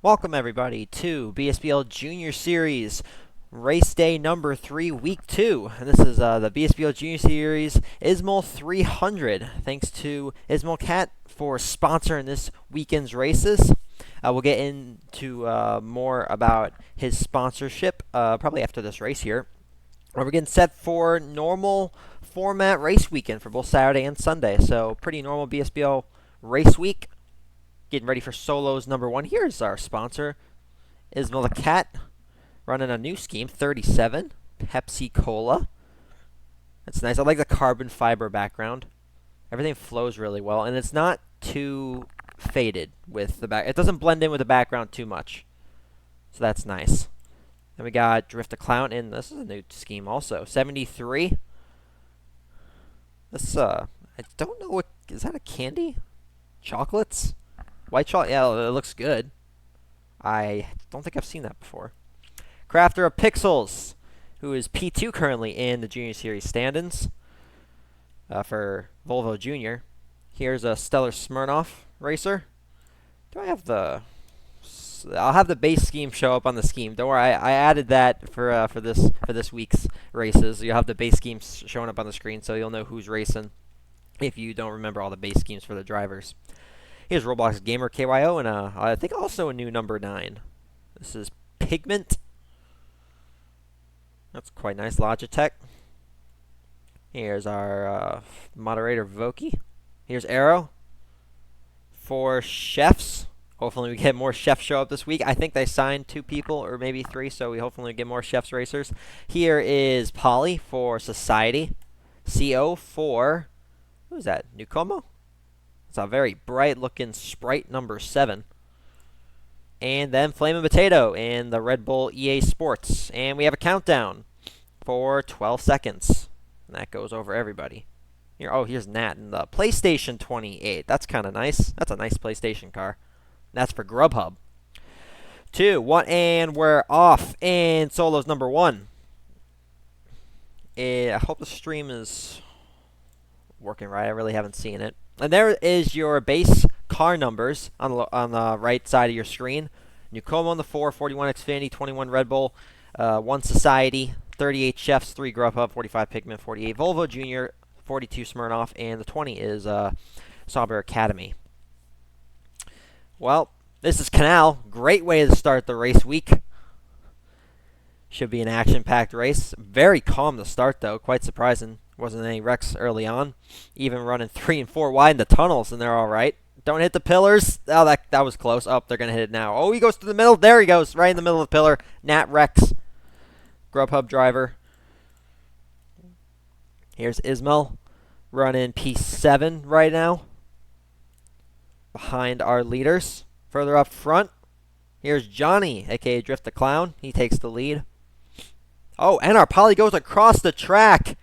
Welcome everybody to BSBL Junior Series Race Day number 3, Week 2. And this is the BSBL Junior Series eesmal 300. Thanks to eesmal Cat for sponsoring this weekend's races. We'll get into more about his sponsorship probably after this race here. We're getting set for normal format race weekend for both Saturday and Sunday. So pretty normal BSBL race week. Getting ready for solos number 1. Here's our sponsor, eesmal the Cat, running a new scheme, 37, Pepsi Cola. That's nice. I like the carbon fiber background. Everything flows really well, and it's not too faded with the back. It doesn't blend in with the background too much, so that's nice. Then we got Drift a Clown, and this is a new scheme also, 73. This I don't know what is that, a candy? Chocolates? White chocolate, yeah, it looks good. I don't think I've seen that before. Crafter of Pixels, who is P2 currently in the Junior Series stand-ins for Volvo Junior. Here's a Stellar Smirnoff racer. Do I have the... I'll have the base scheme show up on the scheme. Don't worry, I added that for this week's races. You'll have the base schemes showing up on the screen, so you'll know who's racing if you don't remember all the base schemes for the drivers. Here's Roblox Gamer KYO, and I think also a new number 9. This is Pigment. That's quite nice. Logitech. Here's our moderator Voki. Here's Arrow. 4 chefs. Hopefully we get more chefs show up this week. I think they signed 2 people, or maybe 3, so we hopefully get more chefs racers. Here is Polly for Society. CO for, who's that? Nucomo? It's a very bright-looking Sprite number 7. And then Flamin' Potato in the Red Bull EA Sports. And we have a countdown for 12 seconds. And that goes over everybody. Here, oh, here's Nat in the PlayStation 28. That's kind of nice. That's a nice PlayStation car. That's for Grubhub. 2, 1, and we're off. And solos number 1. I hope the stream is working right. I really haven't seen it. And there is your base car numbers on the right side of your screen. Nucomo on the 4, 41 Xfinity, 21 Red Bull, 1 Society, 38 Chefs, 3 Grubhub, 45 Pigment, 48 Volvo Junior, 42 Smirnoff, and the 20 is Sauber Academy. Well, this is Canal. Great way to start the race week. Should be an action-packed race. Very calm to start, though. Quite surprising. Wasn't any wrecks early on. Even running 3 and 4 wide in the tunnels, and they're all right. Don't hit the pillars. Oh, that was close. Oh, they're going to hit it now. Oh, he goes to the middle. There he goes. Right in the middle of the pillar. Nat Rex. Grubhub driver. Here's eesmal. Running P7 right now. Behind our leaders. Further up front. Here's Johnny, a.k.a. Drift the Clown. He takes the lead. Oh, and our Polly goes across the track.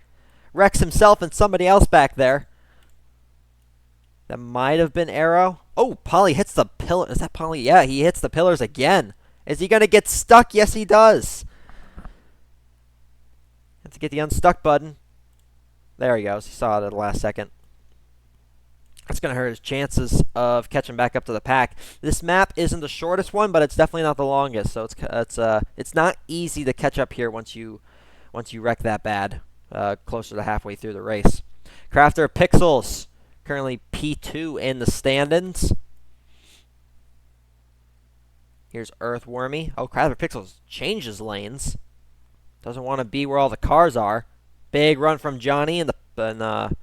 Wrecks himself and somebody else back there. That might have been Arrow. Oh, Polly hits the pillar. Is that Polly? Yeah, he hits the pillars again. Is he going to get stuck? Yes, he does. Have to get the unstuck button. There he goes. He saw it at the last second. That's going to hurt his chances of catching back up to the pack. This map isn't the shortest one, but it's definitely not the longest. So it's not easy to catch up here once you wreck that bad. Closer to halfway through the race. Crafter of Pixels, currently P2 in the stand-ins. Here's Earthwormy. Oh, Crafter of Pixels changes lanes. Doesn't want to be where all the cars are. Big run from Johnny in the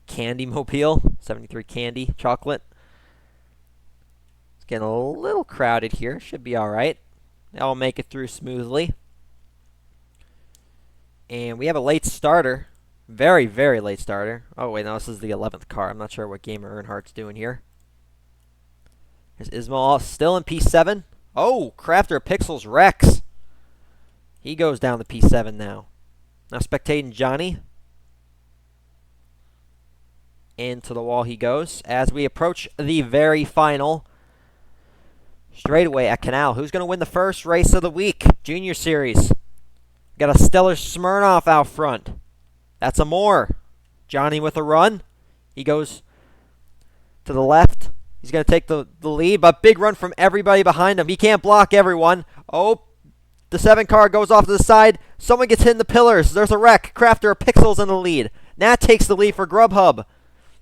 Candy Mobile. 73 Candy Chocolate. It's getting a little crowded here. Should be all right. I'll make it through smoothly. And we have a late starter. Very, very late starter. Oh, wait, no, this is the 11th car. I'm not sure what Gamer Earnhardt's doing here. Here's eesmal still in P7. Oh, Crafter of Pixels Rex. He goes down to P7 now. Now spectating Johnny. Into the wall he goes. As we approach the very final straightaway at Canal. Who's going to win the first race of the week? Junior Series. Got a Stellar Smirnoff out front. That's a more. Johnny with a run. He goes to the left. He's going to take the lead, but big run from everybody behind him. He can't block everyone. Oh, the 7 car goes off to the side. Someone gets hit in the pillars. There's a wreck. Crafter Pixels in the lead. Nat takes the lead for Grubhub.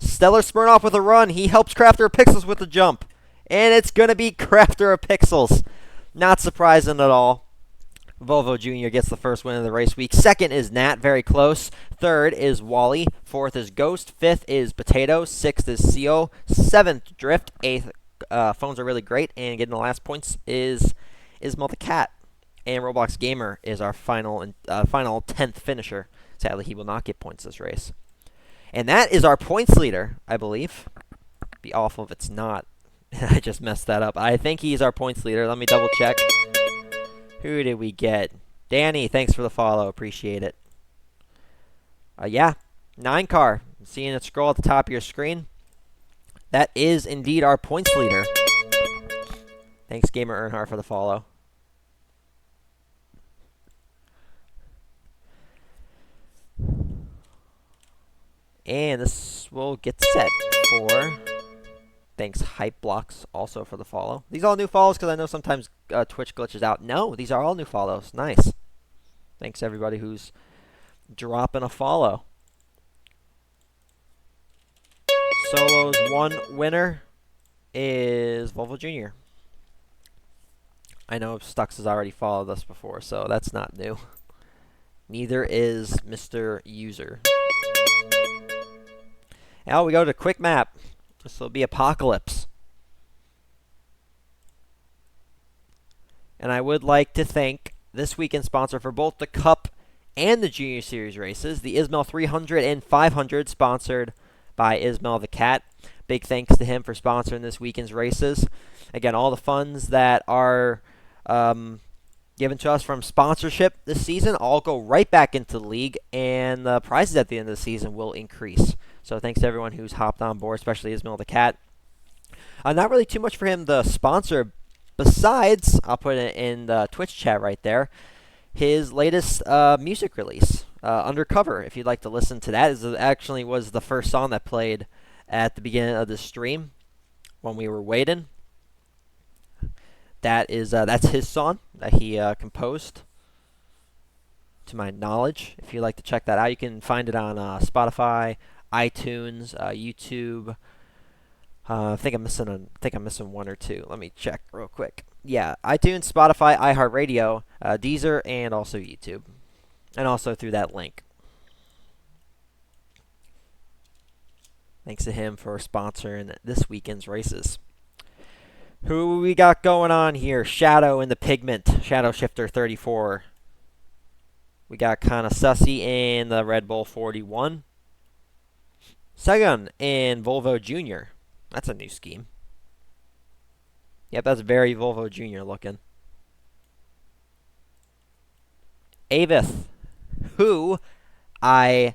Stellar Smirnoff with a run. He helps Crafter Pixels with the jump. And it's going to be Crafter Pixels. Not surprising at all. Volvo Jr. gets the first win of the race week. Second is Nat, very close. Third is Wally. Fourth is Ghost. Fifth is Potato. Sixth is CO. Seventh, Drift. Eighth, Phones Are Really Great. And getting the last points is eesmal the Cat. And Roblox Gamer is our final 10th finisher. Sadly, he will not get points this race. And that is our points leader, I believe. Be awful if it's not. I just messed that up. I think he's our points leader. Let me double check. Who did we get? Danny, thanks for the follow. Appreciate it. Yeah, 9 car. Seeing it scroll at the top of your screen. That is indeed our points leader. Thanks, Gamer Earnhardt, for the follow. And this will get set for... Thanks, Hype Blocks, also for the follow. These are all new follows because I know sometimes Twitch glitches out. No, these are all new follows. Nice. Thanks, everybody who's dropping a follow. Solo's 1 winner is Volvo Jr. I know Stux has already followed us before, so that's not new. Neither is Mr. User. Now we go to Quick Map. This will be Apocalypse. And I would like to thank this weekend sponsor for both the Cup and the Junior Series races, the eesmal 300 and 500, sponsored by eesmal the Cat. Big thanks to him for sponsoring this weekend's races. Again, all the funds that are given to us from sponsorship this season all go right back into the league, and the prizes at the end of the season will increase. So thanks to everyone who's hopped on board, especially eesmal the Cat. Not really too much for him to sponsor, besides, I'll put it in the Twitch chat right there, his latest music release, Undercover. If you'd like to listen to that, it actually was the first song that played at the beginning of the stream when we were waiting. That's his song that he composed, to my knowledge. If you'd like to check that out, you can find it on Spotify, iTunes, YouTube. I think I'm missing 1 or 2. Let me check real quick. Yeah, iTunes, Spotify, iHeartRadio, Deezer, and also YouTube, and also through that link. Thanks to him for sponsoring this weekend's races. Who we got going on here? Shadow in the Pigment, Shadow Shifter 34. We got kind of Sussy in the Red Bull 41. Segun and Volvo Jr. That's a new scheme. Yep, that's very Volvo Jr. looking. Avith, who well,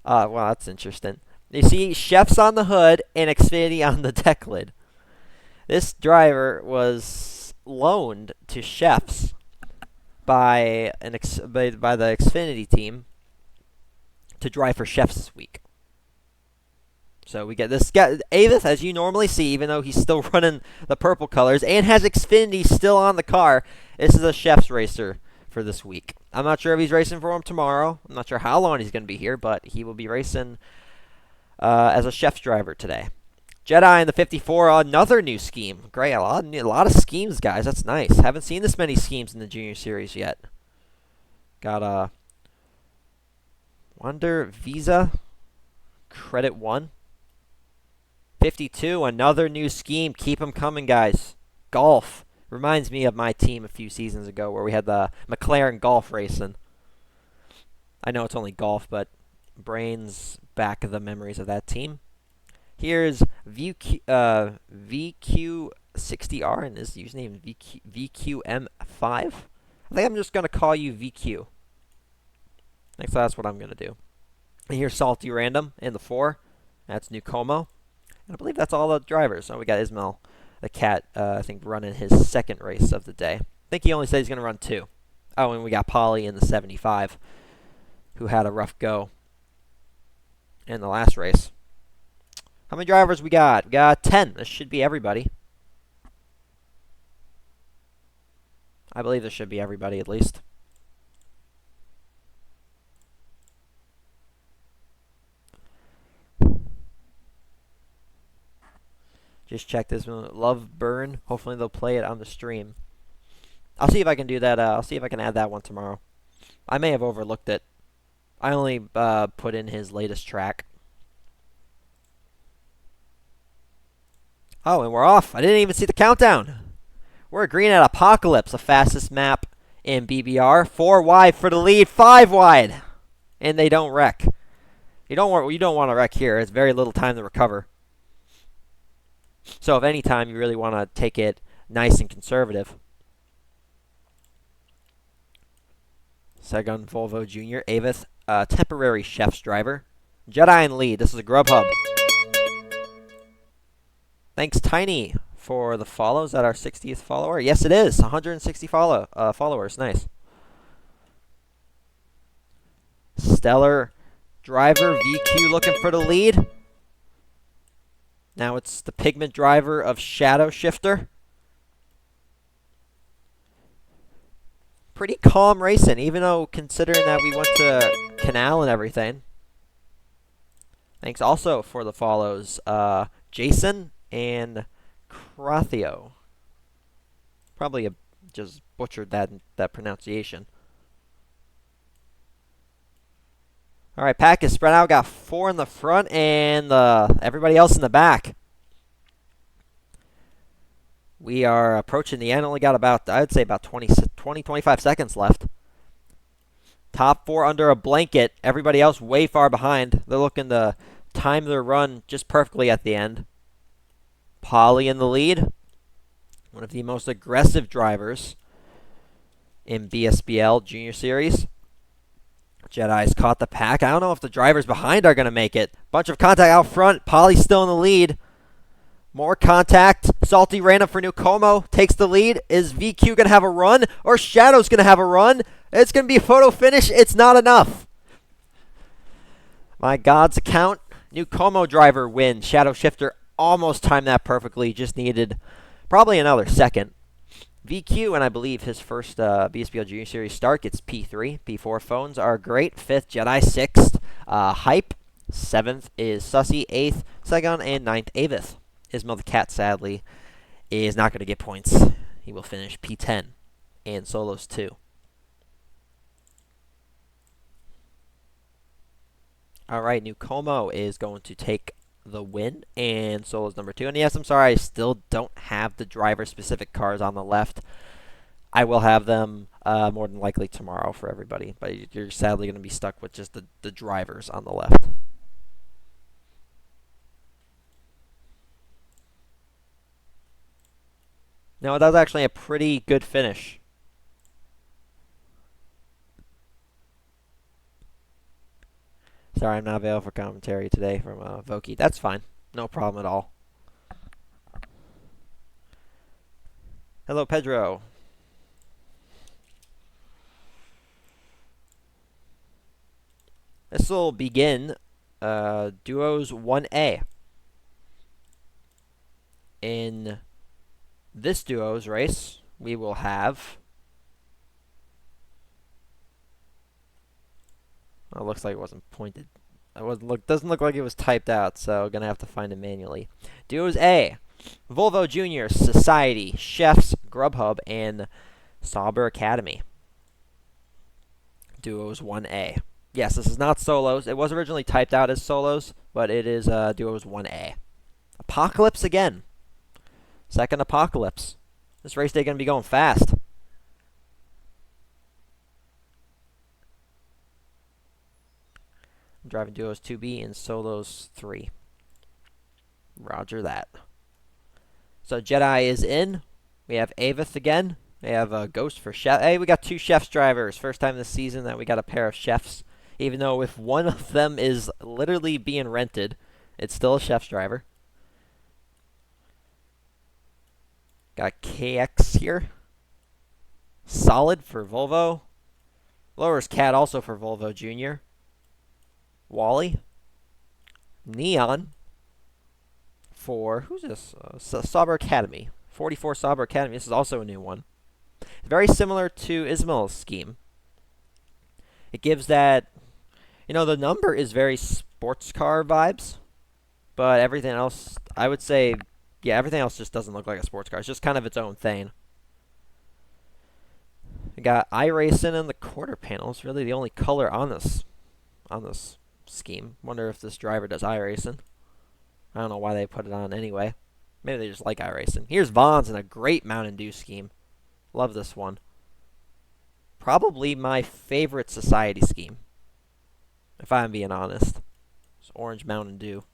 that's interesting. You see Chefs on the hood and Xfinity on the deck lid. This driver was loaned to Chefs by the Xfinity team to drive for Chefs this week. So we get this guy, Avith, as you normally see, even though he's still running the purple colors and has Xfinity still on the car. This is a Chef's racer for this week. I'm not sure if he's racing for him tomorrow. I'm not sure how long he's going to be here, but he will be racing as a Chef's driver today. Jedi in the 54, another new scheme. Great, a lot of schemes, guys. That's nice. Haven't seen this many schemes in the Junior Series yet. Got Wonder Visa Credit 1. 52, another new scheme. Keep them coming, guys. Golf. Reminds me of my team a few seasons ago where we had the McLaren Golf racing. I know it's only golf, but brains back of the memories of that team. Here's VQ60R, and his username is VQM5. I think I'm just going to call you VQ. Next, that's what I'm going to do. And here's Salty Random in the 4. That's New Como. And I believe that's all the drivers. So we got eesmal the Cat, I think, running his second race of the day. I think he only said he's going to run 2. Oh, and we got Polly in the 75, who had a rough go in the last race. How many drivers we got? We got 10. This should be everybody. I believe this should be everybody at least. Just check this one. Love Burn. Hopefully they'll play it on the stream. I'll see if I can do that. I'll see if I can add that one tomorrow. I may have overlooked it. I only put in his latest track. Oh, and we're off. I didn't even see the countdown. We're green at Apocalypse, the fastest map in BBR. 4 wide for the lead, 5 wide. And they don't wreck. You don't want to wreck here. It's very little time to recover. So if any time, you really want to take it nice and conservative. Second, Volvo Jr. Avith, temporary chef's driver. Jedi in lead. This is a Grubhub. Thanks, Tiny, for the follow. Is that our 60th follower? Yes, it is. 160 followers. Nice. Stellar driver, VQ looking for the lead. Now it's the Pigment driver of Shadow Shifter. Pretty calm racing, even though considering that we went to Canal and everything. Thanks also for the follows, Jason and Krathio. Probably just butchered that pronunciation. All right, pack is spread out. Got 4 in the front and everybody else in the back. We are approaching the end. Only got about, I'd say about 20, 25 seconds left. Top 4 under a blanket. Everybody else way far behind. They're looking to time their run just perfectly at the end. Polly in the lead. One of the most aggressive drivers in BSBL Junior Series. Jedi's caught the pack. I don't know if the drivers behind are going to make it. Bunch of contact out front. Polly's still in the lead. More contact. Salty ran up for New Como. Takes the lead. Is VQ going to have a run? Or Shadow's going to have a run? It's going to be a photo finish. It's not enough. My God's account. New Como driver win. Shadow Shifter almost timed that perfectly. Just needed probably another second. VQ, and I believe his first BSBL Junior Series start, gets P3. P4 phones are great. 5th, Jedi. 6th, Hype. 7th is Sussy. 8th, Saigon. And 9th, Avith. Eesmal the Cat, sadly, is not going to get points. He will finish P10 and solos 2. All right, New Como is going to take the win and solos number 2. And yes, I'm sorry, I still don't have the driver-specific cars on the left. I will have them more than likely tomorrow for everybody, but you're sadly going to be stuck with just the drivers on the left. No, that was actually a pretty good finish. Sorry, I'm not available for commentary today from Voki. That's fine. No problem at all. Hello, Pedro. This will begin Duos 1A. In this Duos race, we will have... Well, it looks like it wasn't pointed. Doesn't look like it was typed out, so gonna have to find it manually. Duos A, Volvo Junior, Society, Chefs, Grubhub, and Sauber Academy. Duos 1A. Yes, this is not solos. It was originally typed out as solos, but it is Duos 1A. Apocalypse again. Second Apocalypse. This race day gonna be going fast. I'm driving Duos 2B and solos 3. Roger that. So Jedi is in. We have Avith again. We have a Ghost for Chef. Hey, we got 2 Chefs drivers. First time this season that we got a pair of Chefs. Even though if one of them is literally being rented, it's still a Chef's driver. Got KX here. Solid for Volvo. Lowers Cat also for Volvo Junior. Wally. Neon. for, who's this? Sauber Academy. 44 Sauber Academy. This is also a new one. Very similar to eesmal's scheme. It gives that, the number is very sports car vibes, but everything else, I would say, yeah, everything else just doesn't look like a sports car. It's just kind of its own thing. We got iRacing in the quarter panels. Really, the only color on this scheme. Wonder if this driver does iRacing. I don't know why they put it on anyway. Maybe they just like iRacing. Here's Vaughn's in a great Mountain Dew scheme. Love this one. Probably my favorite society scheme, if I'm being honest. It's orange Mountain Dew.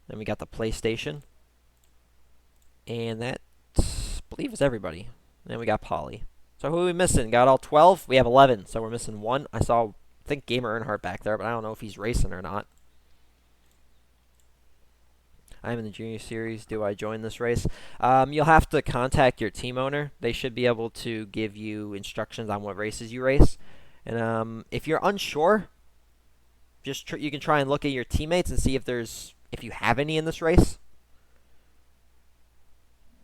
Then we got the PlayStation. And that, I believe, is everybody. Then we got Polly. So who are we missing? Got all 12? We have 11, so we're missing one. I think Gamer Earnhardt back there, but I don't know if he's racing or not. I'm in the Junior Series. Do I join this race? You'll have to contact your team owner. They should be able to give you instructions on what races you race. And if you're unsure, you can try and look at your teammates and see if you have any in this race.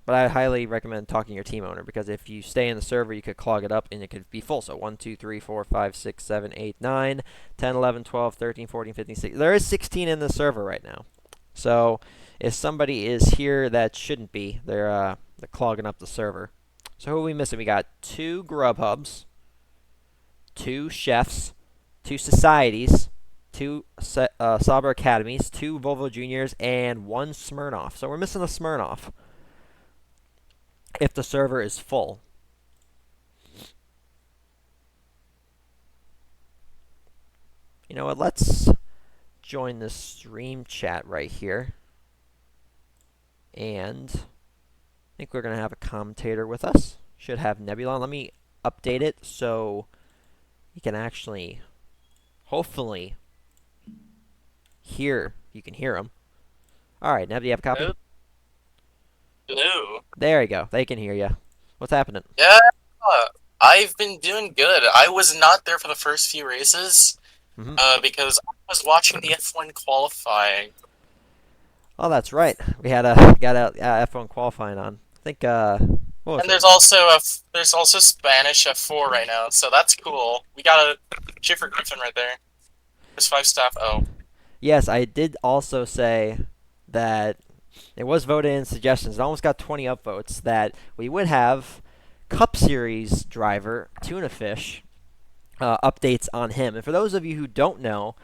But I highly recommend talking to your team owner, because if you stay in the server, you could clog it up and it could be full. So 1, 2, 3, 4, 5, 6, 7, 8, 9, 10, 11, 12, 13, 14, 15, 16. There is 16 in the server right now. So if somebody is here that shouldn't be, they're clogging up the server. So who are we missing? We got 2 Grubhubs, 2 Chefs, 2 Societies, 2 Sauber Academies, 2 Volvo Juniors, and 1 Smirnoff. So we're missing a Smirnoff if the server is full. You know what? Let's join the stream chat right here. And I think we're going to have a commentator with us. Should have Nebulon. Let me update it so you can actually, hopefully, you can hear him. All right, Neb, do you have a copy? Hello. There you go. They can hear you. What's happening? Yeah, I've been doing good. I was not there for the first few races, Mm-hmm. because I was watching the F1 qualifying. Oh, that's right. We had got a F1 qualifying on. I think what was And it? there's also Spanish F4 right now, so that's cool. We got a Schiffer Griffin right there. There's 5 staff. Oh, Yes, I did also say that it was voted in suggestions. It almost got 20 upvotes that we would have Cup Series driver Tuna Fish updates on him. And for those of you who don't know,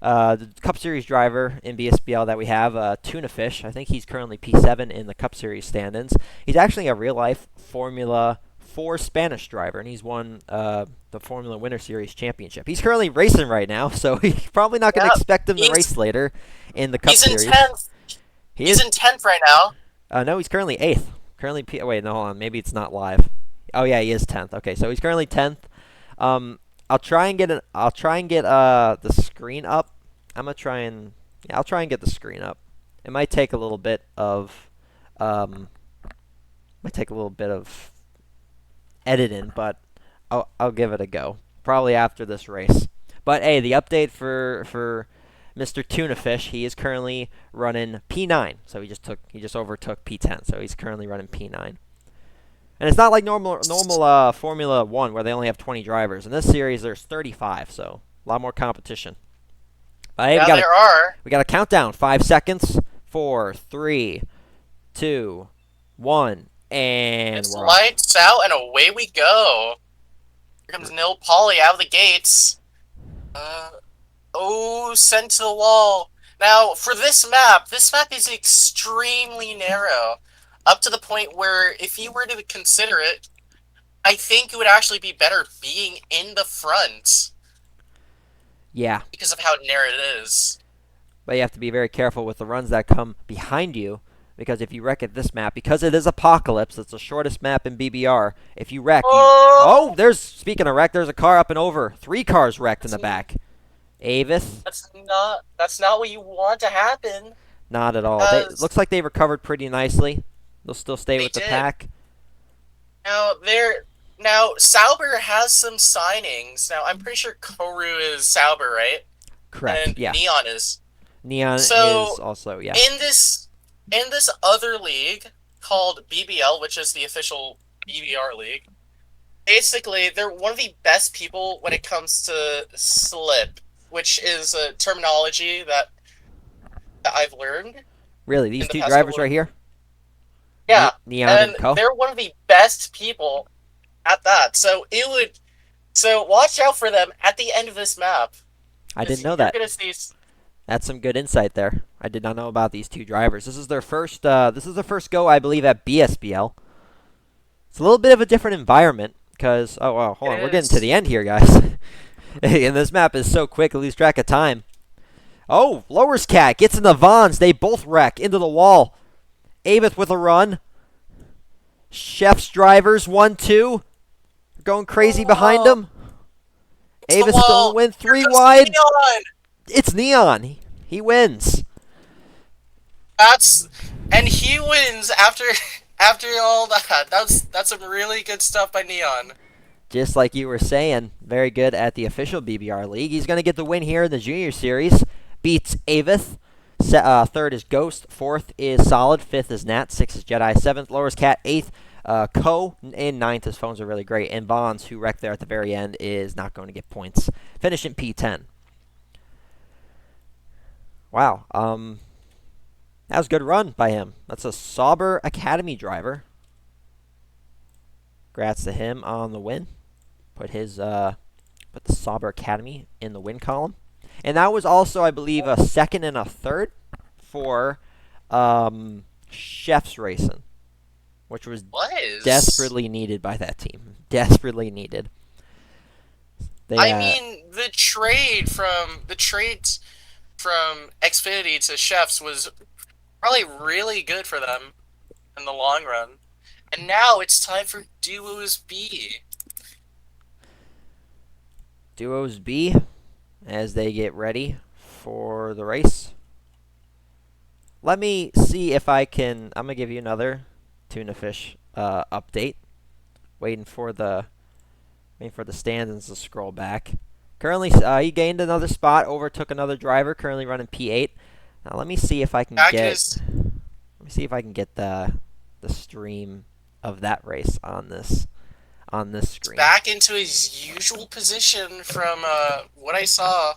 the Cup Series driver in BSBL that we have, Tuna Fish, I think he's currently P7 in the Cup Series stand-ins. He's actually a real-life Formula 4 Spanish driver, and he's won the Formula Winter Series championship. He's currently racing right now, so he's probably not going to yeah. expect him to race later in the Cup He's in Series. 10th. He's in 10th right now. No, he's currently 8th. Wait, no, hold on. Maybe it's not live. Oh yeah, he is 10th. Okay, so he's currently 10th. I'll try and get the screen up. I'll try and get the screen up. It might take a little bit of editing, but I'll give it a go. Probably after this race. But hey, the update for Mr. Tuna Fish, he is currently running P9. So he just overtook P10. So he's currently running P9. And it's not like normal Formula 1 where they only have 20 drivers. In this series, there's 35, so a lot more competition. But hey, Yeah, there are. we got a countdown. 5 seconds. 4, 3, 2, 1, and It's we're off. lights out, and away we go. Here comes Nil Polly out of the gates. Sent to the wall. Now, for this map is extremely narrow. Up to the point where, if you were to consider it, I think it would actually be better being in the front. Yeah. Because of how narrow it is. But you have to be very careful with the runs that come behind you, because if you wreck at this map, because it is Apocalypse, it's the shortest map in BBR. If you wreck, speaking of wreck, there's a car up and over. 3 cars wrecked in the back. Avis? That's not what you want to happen. Not at all. It looks like they recovered pretty nicely. They'll still stay with the pack. Now Sauber has some signings. Now I'm pretty sure Koru is Sauber, right? Correct. And yeah. Neon is. Neon So, is also, yeah. In in this other league called BBL, which is the official BBR league, basically they're one of the best people when it comes to slip, which is a terminology that I've learned Really, in these the two past drivers couple of right here, yeah, Neon and and Co. they're one of the best people at that. So watch out for them at the end of this map I because didn't know you're that. gonna see. That's some good insight there. I did not know about these two drivers. This is their first. This is their first go, I believe, at BSBL. It's a little bit of a different environment because. Oh wow, It hold on. We're getting to is. the end here, guys. And this map is so quick, I lose track of time. Oh, Lowers Cat gets in the Vons. They both wreck into the wall. Avith with a run. Chef's drivers 1-2. Going crazy behind Oh, him. it's the Avith still in the wall. win. Here Three comes wide. Neon. It's Neon. He wins. That's and he wins after after all that. That's some really good stuff by Neon. Just like you were saying, very good at the official BBR League. He's going to get the win here in the Junior Series. Beats Avith. Third is Ghost. Fourth is Solid. Fifth is Nat. Sixth is Jedi. Seventh, Lowers Cat. Eighth, Co. And ninth, his phones are really great. And Bonds, who wrecked there at the very end, is not going to get points. Finishing P10. Wow. That was a good run by him. That's a Sauber Academy driver. Congrats to him on the win. Put the Sauber Academy in the win column. And that was also, I believe, a second and a third for Chef's Racing, which was Was. desperately needed by that team. Desperately needed. They I mean, the trade from Xfinity to Chefs was probably really good for them in the long run. And now it's time for Duos B. Duos B as they get ready for the race. Let me see if I can. I'm gonna give you another tuna fish update. Waiting for the standings to scroll back. Currently, he gained another spot, overtook another driver. Currently running P8. Now let me see if I can Back in get. his Let me see if I can get the stream of that race on this screen. back into his usual position from what I saw.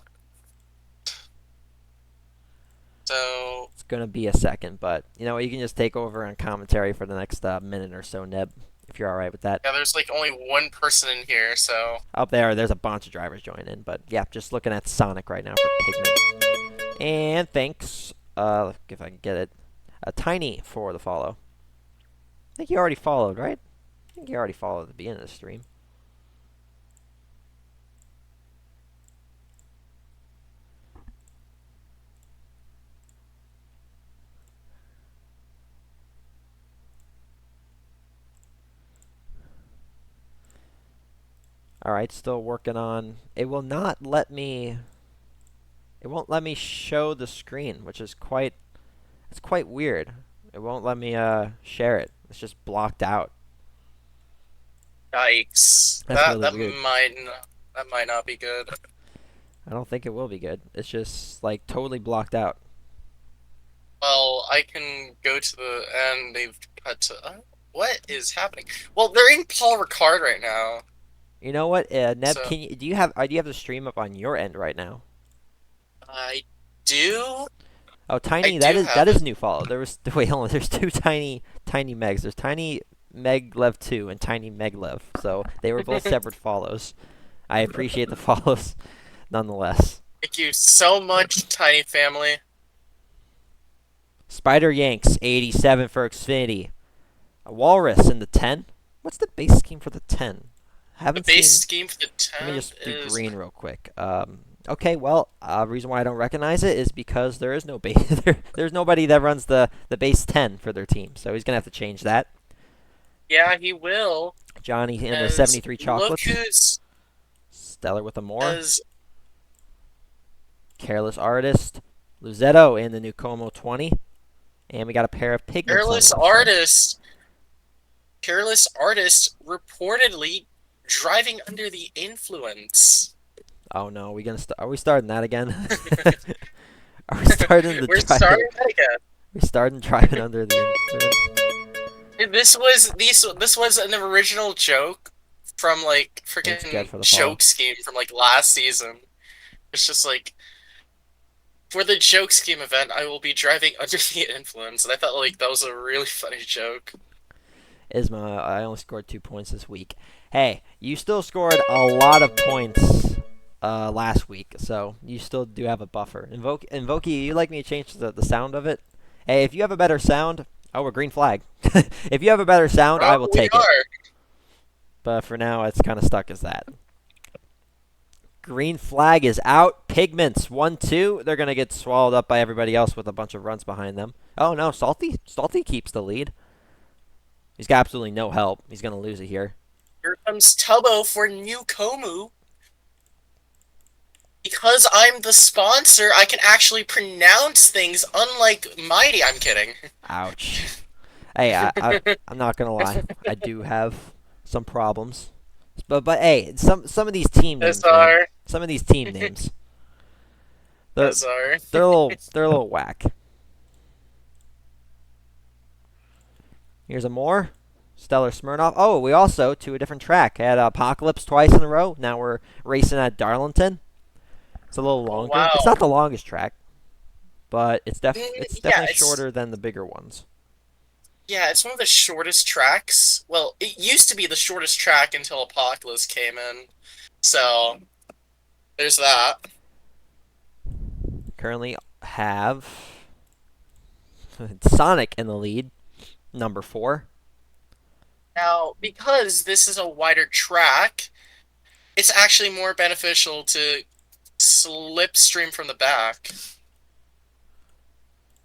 So It's gonna be a second, but you know you can just take over on commentary for the next minute or so, Neb, if you're all right with that. yeah, there's like only one person in here, so Up there's a bunch of drivers joining in, but yeah, just looking at Sonic right now for Pigment. And thanks, if I can get it, Tiny for the follow. I think you already followed, right? I think you already followed at the beginning of the stream. All right, still working on. It will not let me. It won't let me show the screen, which is quite. It's quite weird. It won't let me share it. It's just blocked out. yikes. That's That really that weird. that might not be good. I don't think it will be good. It's just like totally blocked out. Well, I can go to the end. They've cut to what is happening? Well, they're in Paul Ricard right now. You know what, Neb? So Do you have the stream up on your end right now? I do Oh, I Tiny, do that have is it. new follow. There was wait, hold on. There's two Tiny Megs. There's Tiny Meglev 2 and Tiny Meglev. So they were both separate follows. I appreciate the follows nonetheless. Thank you so much, Tiny Family. Spider Yanks 87 for Xfinity. A Walrus in the 10. What's the base scheme for the 10? The Haven't base seen. scheme for the Let me 10 just do is green real quick. Okay, well, reason why I don't recognize it is because there is no base. There's nobody that runs the base 10 for their team, so he's gonna have to change that. yeah, he will. Johnny in the As 73 look chocolates. who's Stellar with a more. as Careless artist. Luzetto in the new Como 20, and we got a pair of pigments on the careless left side. artist. Careless artist reportedly driving under the influence. Oh no, are we starting that again? Are we starting the We're drive? starting that again. We started driving under the influence. This was an original joke from like Thanks, Jed, freaking for the follow. joke scheme from like last season. It's just like for the joke scheme event, I will be driving under the influence, and I thought like that was a really funny joke. Isma, I only scored 2 points this week. Hey, you still scored a lot of points last week, so you still do have a buffer. Invoke, you like me to change the sound of it? Hey, if you have a better sound, oh, a green flag. If you have a better sound, I Oh, will we take it. are. But for now, it's kind of stuck as that. Green flag is out. Pigments 1-2. They're gonna get swallowed up by everybody else with a bunch of runs behind them. Oh no, Salty keeps the lead. He's got absolutely no help. He's gonna lose it here. Here comes Tubbo for New Komu. Because I'm the sponsor, I can actually pronounce things unlike Mighty. I'm kidding. Ouch. Hey, I'm not gonna lie. I do have some problems. But hey, some of these team names, man. SR. Some of these team names. They're SR. they're a little whack. Here's a more. Stellar Smirnoff. Oh, we also, to a different track, had Apocalypse twice in a row. Now we're racing at Darlington. It's a little longer. It's Wow. not the longest track, but it's Yeah, definitely shorter than the bigger ones. it's one of the shortest tracks. Well, it used to be the shortest track until Apocalypse came in. So there's that. Currently have Sonic in the lead, number 4. Now, because this is a wider track, it's actually more beneficial to slipstream from the back.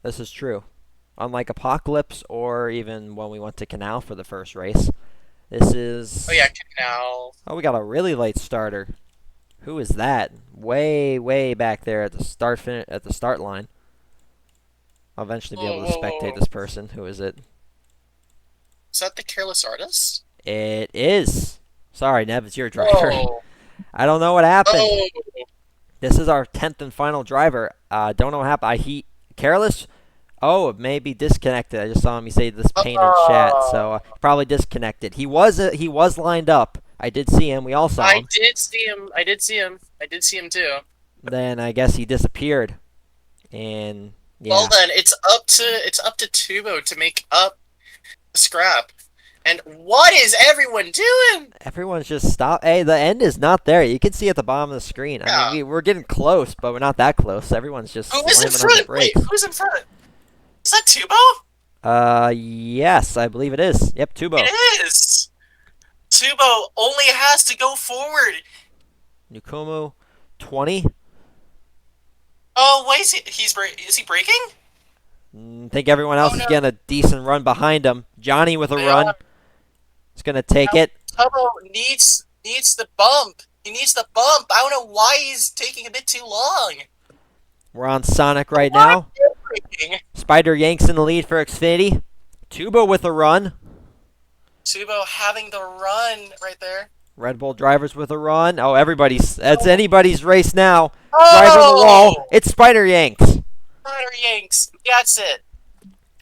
This is true. Unlike Apocalypse or even when we went to Canal for the first race, this is. Oh yeah, Canal. Oh, we got a really late starter. Who is that? Way, way back there at the start line. I'll eventually be able to spectate this person. Who is it? Is that the Careless Artist? It is. Sorry, Nev, it's your driver. Oh, I don't know what happened. oh, This is our 10th and final driver. Don't know what happened. Careless. Oh, it may be disconnected. I just saw him. He say this pain in chat, so probably disconnected. He was lined up. I did see him. We all saw him. I did see him. I did see him. I did see him too. Then I guess he disappeared. And yeah. Well then, it's up to Tubo to make up the scrap. And what is everyone doing? Everyone's just stopped. Hey, the end is not there. You can see at the bottom of the screen. Yeah. I mean, we're getting close, but we're not that close. Everyone's just Who is in slamming on the front? Wait, brakes. who's in front? Is that Tubo? Yes, I believe it is. Yep, Tubo. It is. Tubo only has to go forward. Nukumu, 20. Oh, wait, is he braking? Think everyone else Oh, is no. getting a decent run behind him. Johnny with a They run. are. He's going to take No. it. Tubo needs the bump. He needs the bump. I don't know why he's taking a bit too long. We're on Sonic right Why now. are you braking? Spider Yanks in the lead for Xfinity. Tubo with a run. Tubo having the run right there. Red Bull drivers with a run. Oh, that's anybody's race now. Oh! Driver on the wall. It's Spider Yanks. Spider Yanks. That's it.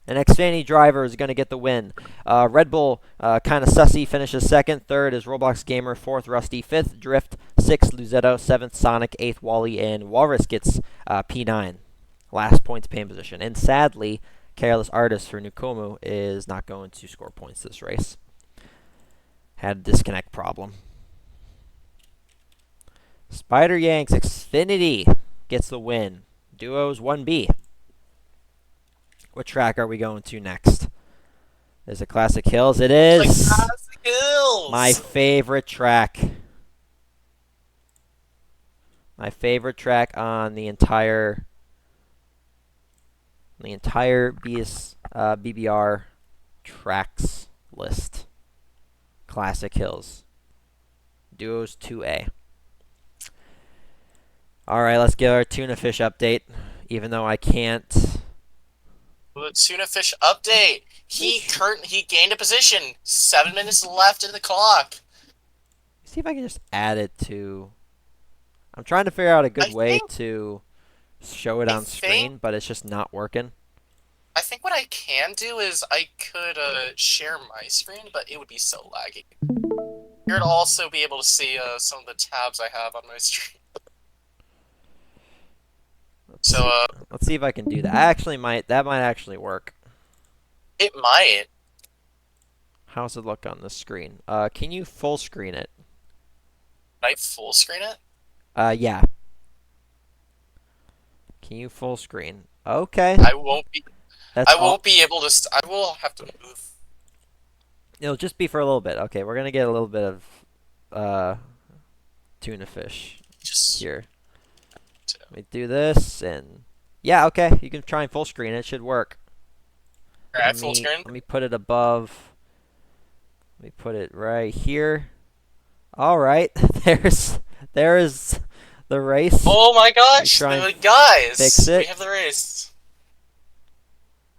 An Xfinity driver is going to get the win. Red Bull, kind of sussy, finishes second. Third is Roblox Gamer. Fourth, Rusty. Fifth, Drift. Sixth, Luzetto. Seventh, Sonic. Eighth, Wally. And Walrus gets P9. Last points paying position. And sadly, Careless Artist for Nukomu is not going to score points this race. Had a disconnect problem. Spider Yanks Xfinity gets the win. Duos 1B. What track are we going to next? Is it Classic Hills? It is. Like Classic Hills. My favorite track. My favorite track on the entire BBR tracks list. Classic Hills. Duos 2A. All right, let's get our tuna fish update. Even though I can't. The tuna fish update. He gained a position. 7 minutes left in the clock. See if I can just add it to. I'm trying to figure out a good way to show it on screen, but it's just not working. I think what I can do is I could share my screen, but it would be so laggy. You'd also be able to see some of the tabs I have on my screen. Let's So see. Let's see if I can do that. I actually might. That might actually work. it might. How's it look on the screen? Can you full screen it? Might full screen it. Yeah. Can you full screen? Okay. I won't be. That's I all. won't be able to. I will have to move. It'll just be for a little bit. Okay, we're gonna get a little bit of uh, tuna fish Just. here. Let me do this, and yeah, okay. You can try and full screen it. It should work. Alright, full screen. Let me put it above. Let me put it right here. All right. There's the race. Oh my gosh, try and guys! fix it. We have the race.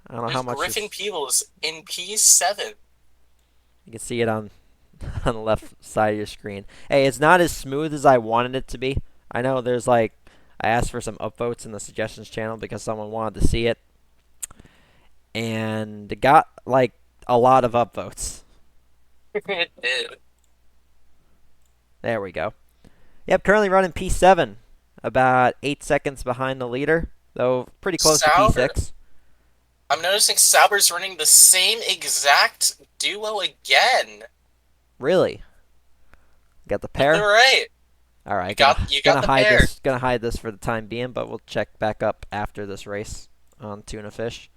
I don't know There's how much. Griffin Peebles in P7. You can see it on on the left side of your screen. Hey, it's not as smooth as I wanted it to be. I know there's like I asked for some upvotes in the suggestions channel because someone wanted to see it, and it got like a lot of upvotes. It did. There we go. Yep, currently running P7, about 8 seconds behind the leader, though pretty close to P6. I'm noticing Sauber's running the same exact duo again. Really? Got the pair? You're right. All right, You got the pair. Gonna hide this for the time being, but we'll check back up after this race on tuna fish.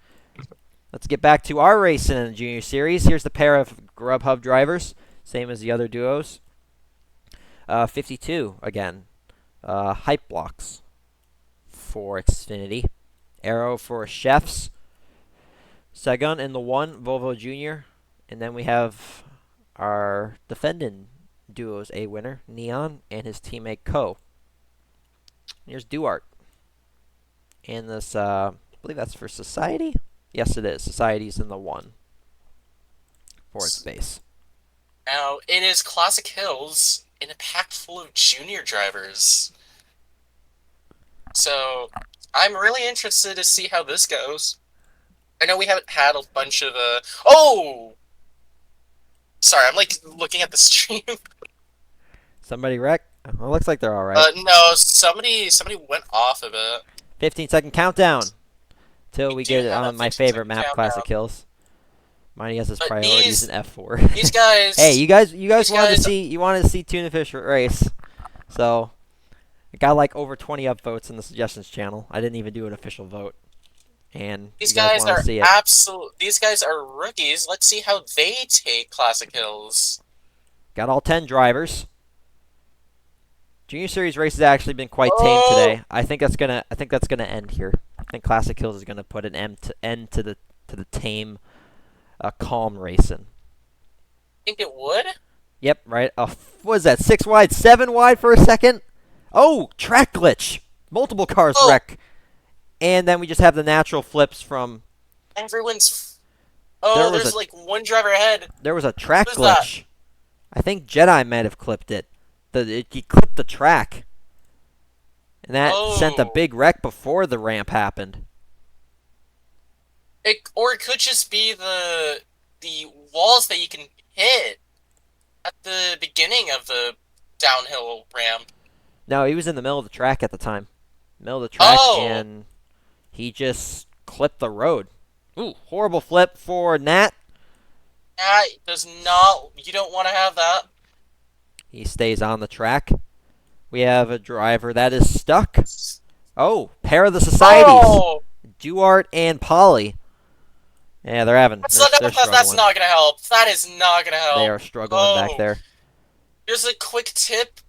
Let's get back to our racing in the junior series. Here's the pair of Grubhub drivers, same as the other duos. 52 again. Hype blocks for Xfinity. Arrow for Chefs. Sagan in the 1, Volvo Junior. And then we have our defending duos A winner, Neon, and his teammate Ko. Here's Duarte. And this, I believe that's for Society? Yes, it is. Society's in the 1 for its base. Now, it is Classic Hills in a pack full of junior drivers. So, I'm really interested to see how this goes. I know we haven't had a bunch of, Oh! Sorry, I'm, like, looking at the stream. Somebody wrecked? Well, it looks like they're alright. No, somebody went off of it. 15-second countdown. Till we get it have a on my 15-second favorite map, countdown. Classic Hills. Mine has his But priorities in F4. These guys... Hey, you guys wanted to guys- see Tuna Fish race. So, I got like over 20 upvotes in the suggestions channel. I didn't even do an official vote. And These you guys guys want are to see it. These guys are rookies. Let's see how they take Classic Hills. Got all 10 drivers. Junior Series race has actually been quite tame today. I think that's gonna end here. I think Classic Hills is gonna put an end to the tame, calm racing. Think it would? Yep, right. What is that? 6 wide, 7 wide for a second. Oh, track glitch. Multiple cars wreck. And then we just have the natural flips from. Everyone's. Oh, there's like one driver ahead. There was a track Who's glitch. that? I think Jedi might have clipped it. He clipped the track. And that sent a big wreck before the ramp happened. Or it could just be the walls that you can hit at the beginning of the downhill ramp. No, he was in the middle of the track at the time. Middle of the track, and he just clipped the road. Ooh, horrible flip for Nat. That does not... You don't want to have that. He stays on the track. We have a driver that is stuck. Oh, pair of the societies. Duarte and Polly. Yeah, they're having. That's they're not gonna help. That is not gonna help. They are struggling back there. Here's a quick tip: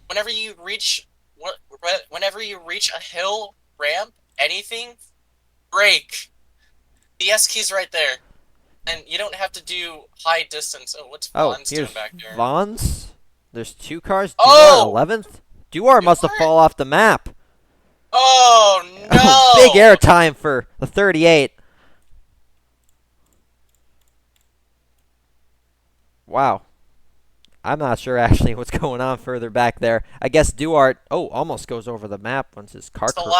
whenever you reach a hill, ramp, anything, brake. The S key's right there, and you don't have to do high distance. Oh, what's Vaughn's doing back there? Vaughn's. There's 2 cars. Duarte 11th. Duarte must have fallen off the map. Oh no! Big air time for the 38. Wow. I'm not sure actually what's going on further back there. I guess Duarte, almost goes over the map once his car It's got the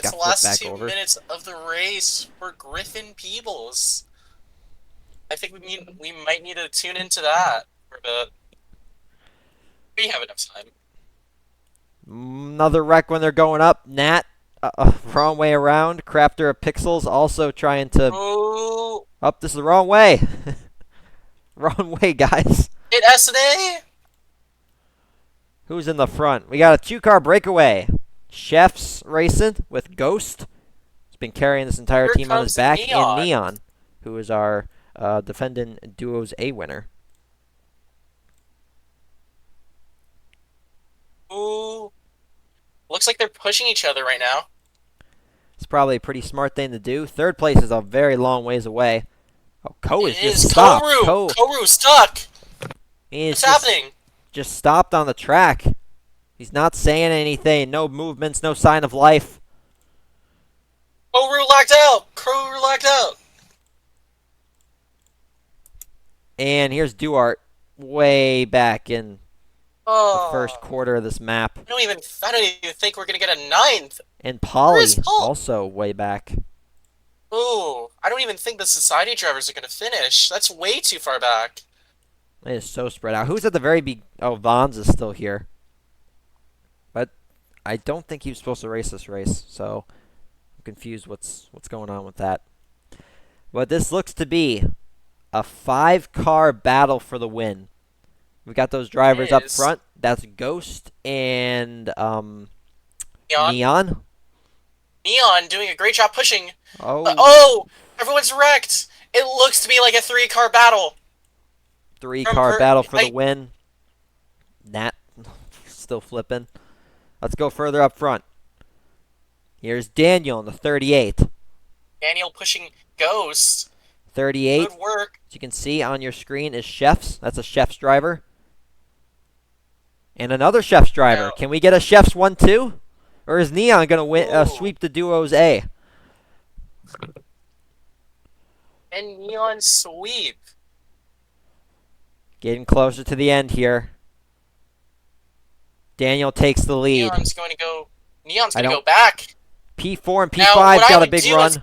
flipped last back two over. minutes of the race for Griffin Peebles. I think we might need to tune into that for a bit. We have enough time. Another wreck when they're going up. Nat, wrong way around. Crafter of Pixels also trying to. Oh, Up, this is the wrong way. Wrong way, guys. hit Raceday. Who's in the front? We got a two-car breakaway. Chef's racing with Ghost. He's been carrying this entire Here team on his comes back. And Neon. Neon, who is our defending Duos A winner. Ooh, looks like they're pushing each other right now. It's probably a pretty smart thing to do. Third place is a very long ways away. Oh, Ko is It just is stopped. Koru. Koru stuck. He is What's happening? just stopped on the track. He's not saying anything. No movements, no sign of life. Koru locked out. Koru locked out. And here's Duarte way back in the first Oh, quarter of this map. I don't even think we're gonna get a ninth. And Where Polly is Paul? also way back. Ooh, I don't even think the society drivers are gonna finish. That's way too far back. It is so spread out. Who's at the very big? Oh, Vons is still here. But I don't think he was supposed to race this race, so I'm confused what's going on with that. But this looks to be a 5-car battle for the win. We've got those drivers up front. That's Ghost and Neon. Neon doing a great job pushing. Oh, Everyone's wrecked. It looks to be like a 3-car battle. 3-car battle for the win. Nat still flipping. Let's go further up front. Here's Daniel in the 38. Daniel pushing Ghost. 38. Good work. As you can see on your screen is Chef's. That's a Chef's driver. And another Chef's driver. Can we get a Chef's 1-2? Or is Neon going to sweep the Duos A? And Neon sweep. Getting closer to the end here. Daniel takes the lead. Neon's going to go back. P4 and P5 got a big run.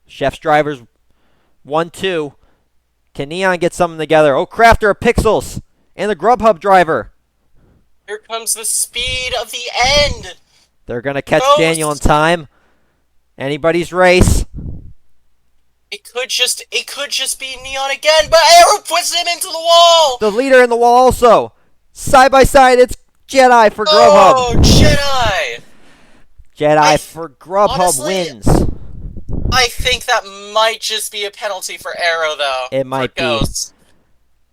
Chef's drivers 1-2. Can Neon get something together? Oh, Crafter of Pixels and the Grubhub driver. Here comes the speed of the end. They're going to catch Daniel in time. Anybody's race. It could just be Neon again, but Arrow puts him into the wall. The leader in the wall also. Side by side, it's Jedi for Grubhub. Oh, Jedi. Jedi for Grubhub honestly, wins. I think that might just be a penalty for Arrow, though. It might be. Ghosts.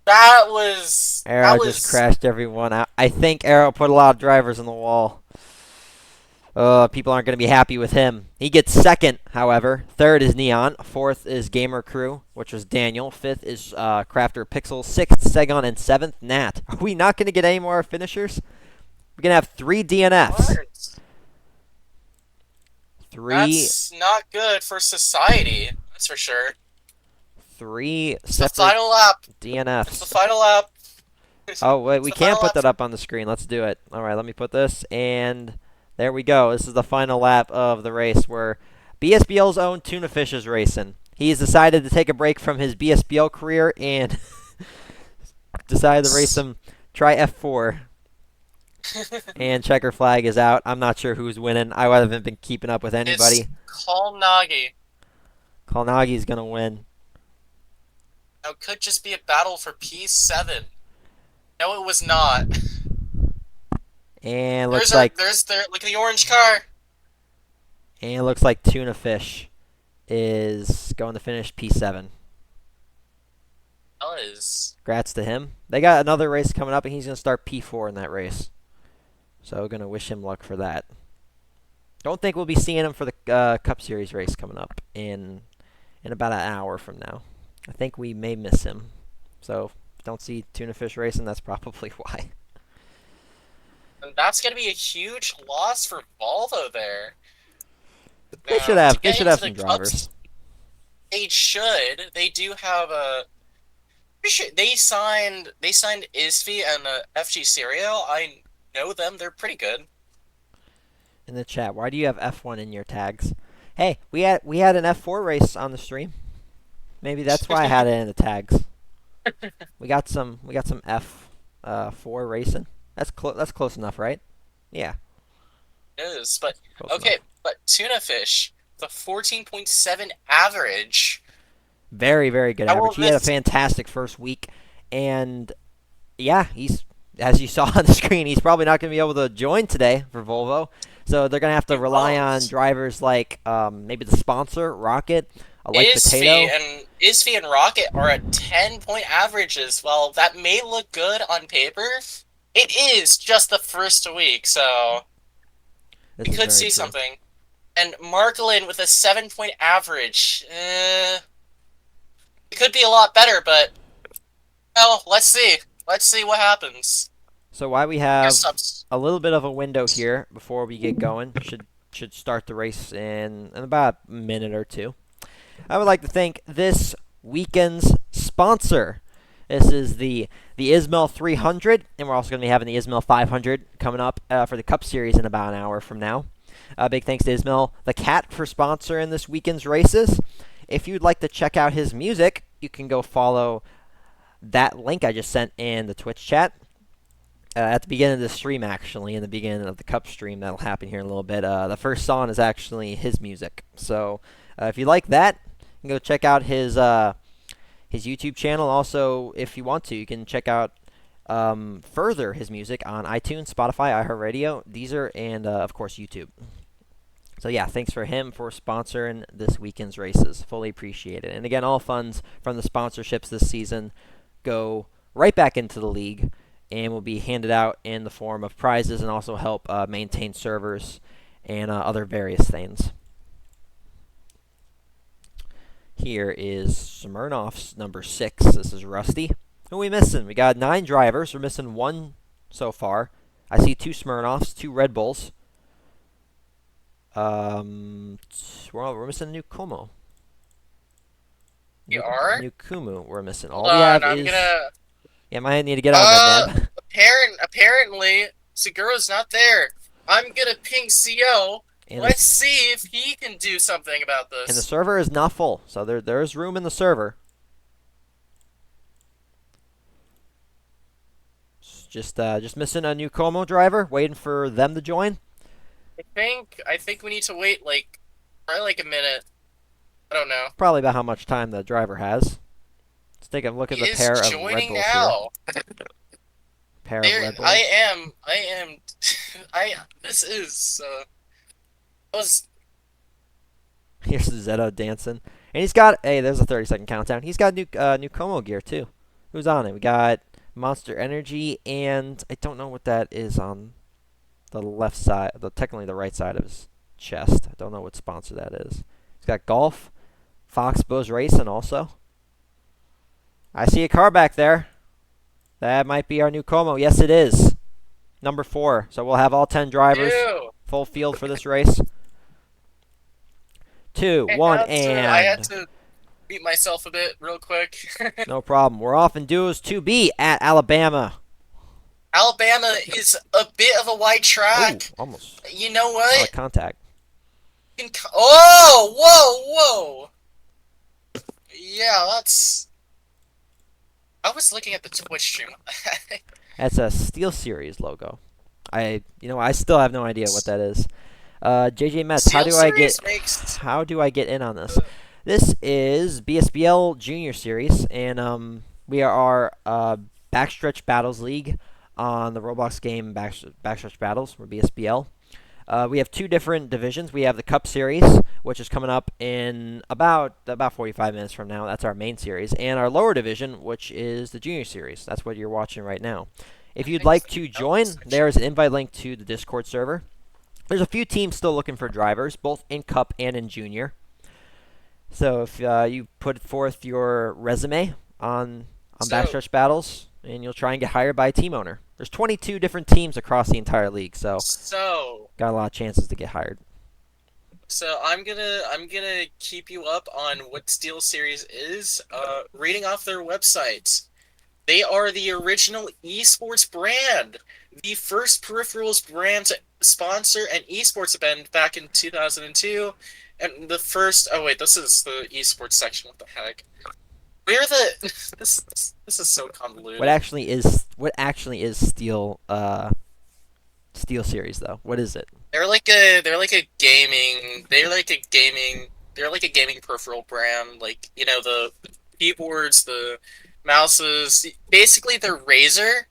That was... Arrow just crashed everyone out. I think Arrow put a lot of drivers in the wall. People aren't going to be happy with him. He gets second, however. Third is Neon. Fourth is Gamer Crew, which was Daniel. Fifth is Crafter Pixel. Sixth, Segon. And seventh, Nat. Are we not going to get any more finishers? We're going to have 3 DNFs. What? That's not good for society. That's for sure. 3 It's the separate final lap. DNFs. It's the final lap. Oh, wait, we can't put that up on the screen. Let's do it. All right, let me put this, and there we go. This is the final lap of the race where BSBL's own Tuna Fish is racing. He's decided to take a break from his BSBL career and decided to race some try F4. And checker flag is out. I'm not sure who's winning. I haven't been keeping up with anybody. It's Kalnagi. Kalnagi's going to win. Now, it could just be a battle for P7. No, it was not. And look at the orange car. And it looks like Tuna Fish is going to finish P7. Congrats to him. They got another race coming up, and he's going to start P4 in that race. So, going to wish him luck for that. Don't think we'll be seeing him for the Cup Series race coming up in about an hour from now. I think we may miss him. So, if you don't see Tuna Fish racing, that's probably why. And that's going to be a huge loss for Volvo there. They should have some drivers. They should. They do have a pretty sure they signed ISFI and FG Serial. I know them. They're pretty good. In the chat, why do you have F1 in your tags? Hey, we had an F4 race on the stream. Maybe that's why I had it in the tags. We got some F4 racing. That's close enough, right? Yeah, It is, but close okay, enough. but tuna fish, the 14.7 average. Very, very good How will average. He had a this fantastic first week, and yeah, he's as you saw on the screen, he's probably not going to be able to join today for Volvo. So they're going to have to He rely on won't. drivers like maybe the sponsor Rocket, like ISFI Potato, and ISFI and Rocket are at 10-point averages. Well, that may look good on paper. It is just the first week, so this we is could very see true. something. And Marklin with a 7-point average. It could be a lot better, but well, let's see. Let's see what happens. So why we I guess have subs. a little bit of a window here before we get going. Should start the race in about a minute or two. I would like to thank this weekend's sponsor. This is the eesmal 300, and we're also going to be having the eesmal 500 coming up for the Cup Series in about an hour from now. Big thanks to eesmal the Cat for sponsoring this weekend's races. If you'd like to check out his music, you can go follow that link I just sent in the Twitch chat. At the beginning of the stream, actually, in the beginning of the Cup stream, that'll happen here in a little bit. The first song is actually his music. So if you like that, you can go check out his YouTube channel. Also, if you want to, you can check out further his music on iTunes, Spotify, iHeartRadio, Deezer, and of course YouTube. So yeah, thanks for him for sponsoring this weekend's races. Fully appreciate it. And again, all funds from the sponsorships this season go right back into the league and will be handed out in the form of prizes and also help maintain servers and other various things. Here is Smirnoff's number 6. This is Rusty. Who are we missing? We got 9 drivers. We're missing 1 so far. I see 2 Smirnoffs, 2 Red Bulls. We're missing a new Como. You are? New Kumu we're missing. Hold All we on, have I'm is... gonna. Yeah, might need to get on that, man. Apparently, Seguro's not there. I'm gonna ping CO. and, Let's this, see if he can do something about and the this. server is not full, so there's room in the server. Just missing a new Como driver, waiting for them to join. I think we need to wait probably like a minute. I don't know. Probably about how much time the driver has. Let's take a look at He the is pair of Red joining Bulls here. now. Pair of There, Red Bulls. I am. This is. Was Here's Zetto dancing, and he's got. Hey, there's a 30-second countdown. He's got new Como gear too. Who's on it? We got Monster Energy, and I don't know what that is on the left side, technically the right side of his chest. I don't know what sponsor that is. He's got Golf, Foxbow's Racing also. I see a car back there. That might be our new Como. Yes, it is. Number 4. So we'll have all 10 drivers ew. full field for this race. 2, 1, I had and to beat myself a bit real quick. no problem. We're off in duos 2B at Alabama. Alabama is a bit of a wide Oh, track. almost You know a lot what? of contact. Oh, whoa, whoa. Yeah, that's. I was looking at the Twitch stream. That's a Steel Series logo. I still have no idea what that is. JJ Metz, Steel Series makes. how do I get in on this? This is BSBL Junior Series, and we are our Backstretch Battles League on the Roblox game Backstretch Battles, or BSBL. We have 2 different divisions. We have the Cup Series, which is coming up in about 45 minutes from now. That's our main series. And our lower division, which is the Junior Series. That's what you're watching right now. If you'd like to join, there's an invite link to the Discord server. There's a few teams still looking for drivers, both in Cup and in Junior. So if you put forth your resume on Backstretch Battles, and you'll try and get hired by a team owner. There's 22 different teams across the entire league, so got a lot of chances to get hired. So I'm gonna keep you up on what Steel Series is. Reading off their website. They are the original esports brand, the first peripherals brand to sponsor an esports event back in 2002, and the first. Oh wait, this is the esports section. What the heck? We're the. This is so convoluted. What actually is Steel Series though? What is it? they're like a gaming peripheral brand. Like, you know, the keyboards, the mouses. Basically, they're Razer,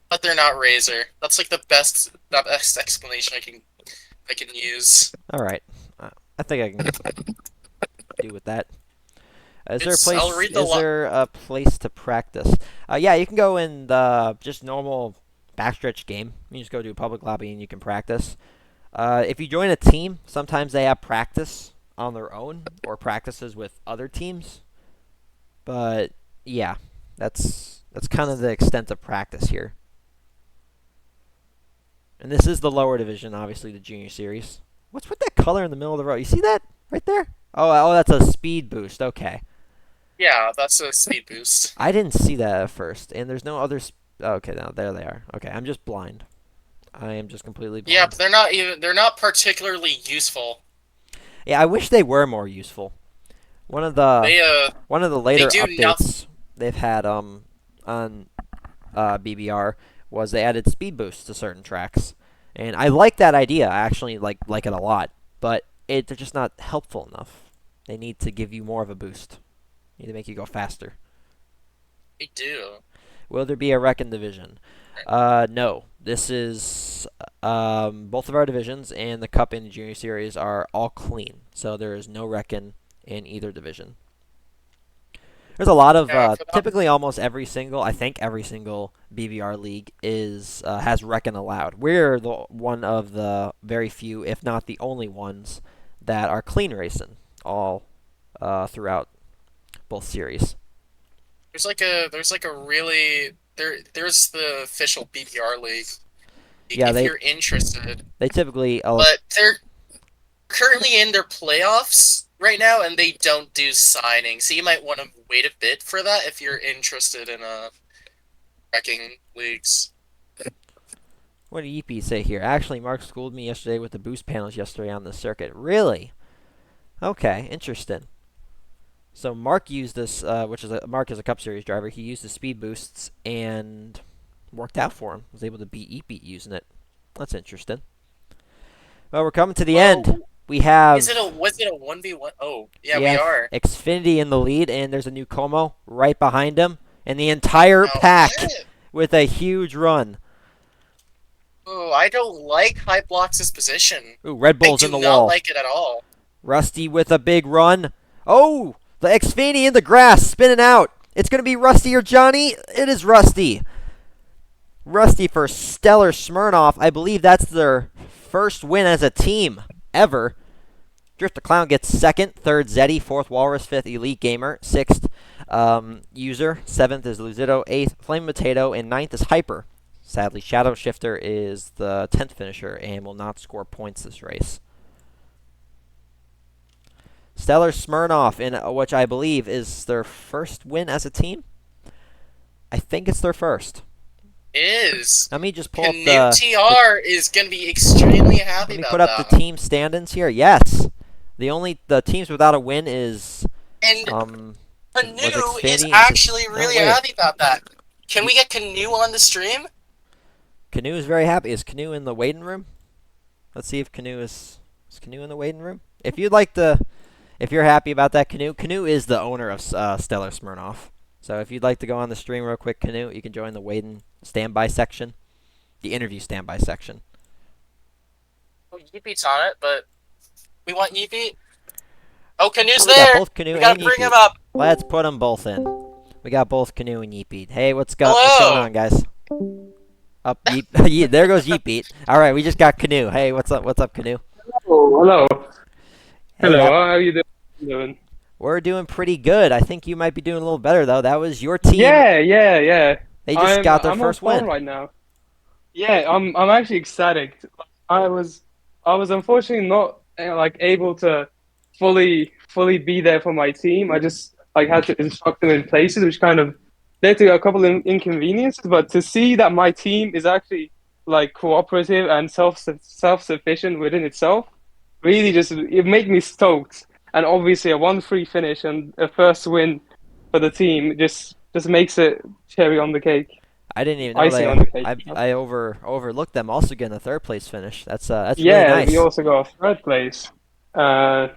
but they're not Razer. That's like the best explanation I can use. All right, I think I can do with that. It's I'll read the Is lot. there a place to practice? Yeah, you can go in the just normal backstretch game. You just go to a public lobby and you can practice. If you join a team, sometimes they have practice on their own or practices with other teams. But yeah, that's kind of the extent of practice here. And this is the lower division, obviously the junior series. What's with that color in the middle of the road? You see that right there? Oh, that's a speed boost. Okay. Yeah, that's a speed boost. I didn't see that at first, and there's no other. Okay, now there they are. Okay, I'm just blind. I am just completely Yeah, blind. but they're not particularly useful. Yeah, I wish they were more useful. One of the They one of the they later do nothing. updates they've had on BBR was they added speed boosts to certain tracks, and I like that idea. I actually like it a lot, but they're just not helpful enough. They need to give you more of a boost. They need to make you go faster. They do. Will there be a Reckon division? No. This is both of our divisions and the Cup and the Junior Series are all clean, so there is no Reckon in either division. There's a lot of Yeah, for that. typically almost every single I think every single BBR league is has Reckon allowed. We're the one of the very few, if not the only ones, that are clean racing all throughout both series. There's like a really there's the official BBR league Yeah, if you're interested. they typically But they're currently in their playoffs right now, and they don't do signing. So you might want to wait a bit for that if you're interested in wrecking leagues. What did Yeepy say here? Actually, Mark schooled me yesterday with the boost panels yesterday on the circuit. Really? Okay, interesting. So Mark used this, Mark is a Cup Series driver. He used the speed boosts and worked out for him. Was able to beat Yeepy using it. That's interesting. Well, we're coming to the end. Oh, We have was it a 1v1? Oh, yeah, we we have are. Xfinity in the lead, and there's a new Como right behind him, and the entire Now pack that with a huge run. Oh, I don't like Hypelox's position. Ooh, Red I Bull's in do the not wall. like it at all. Rusty with a big run. Oh, the Xfinity in the grass, spinning out. It's going to be Rusty or Johnny. It is Rusty. Rusty for Stellar Smirnoff. I believe that's their first win as a team ever. Drift the Clown gets second, third Zeddy, fourth Walrus, fifth Elite Gamer, sixth User, seventh is Luzito, eighth Flame Potato, and ninth is Hyper. Sadly, Shadow Shifter is the 10th finisher and will not score points this race. Stellar Smirnoff, in which I believe is their first win as a team. I think it's their first. Is Let me just pull up Canoe the TR is going to be extremely let happy me put about up the that. team standings here. Yes, the teams without a win is And was Canoe is Xfinity. actually No really wait, happy about that. Can we get Canoe on the stream? Canoe is very happy. Is Canoe in the waiting room? Let's see if Canoe is Canoe in the waiting room. If you're happy about that, Canoe is the owner of Stellar Smirnoff. So if you'd like to go on the stream real quick, Canoe, you can join the waiting standby section, the interview standby section. Oh, Yeepeet's on it, but we want Yeepeet. Oh, Canoe's We got there. both Canoe We and gotta bring him Yeepeat. up. Let's put them both in. We got both Canoe and Yeepeat. Hey, what's going Hello. on, guys? Up, Yeep. There goes Yeepeat. All right, we just got Canoe. Hey, what's up? What's up, Canoe? Oh, hello. Hey, Hello, that how are you doing? we're doing pretty good. I think you might be doing a little better though. That was your team. Yeah. They just I'm got their I'm on first form win. right now. Yeah, I'm actually ecstatic. I was I was unfortunately not like able to fully be there for my team. I just like had to instruct them in places, which kind of led to a couple of inconveniences, but to see that my team is actually like cooperative and self-sufficient within itself, really just it made me stoked. And obviously a 1-3 finish and a first win for the team just makes it cherry on the cake, I didn't even know icing they. on the cake. I overlooked them also getting a third place finish. That's really Yeah, we nice. also got third place. Uh,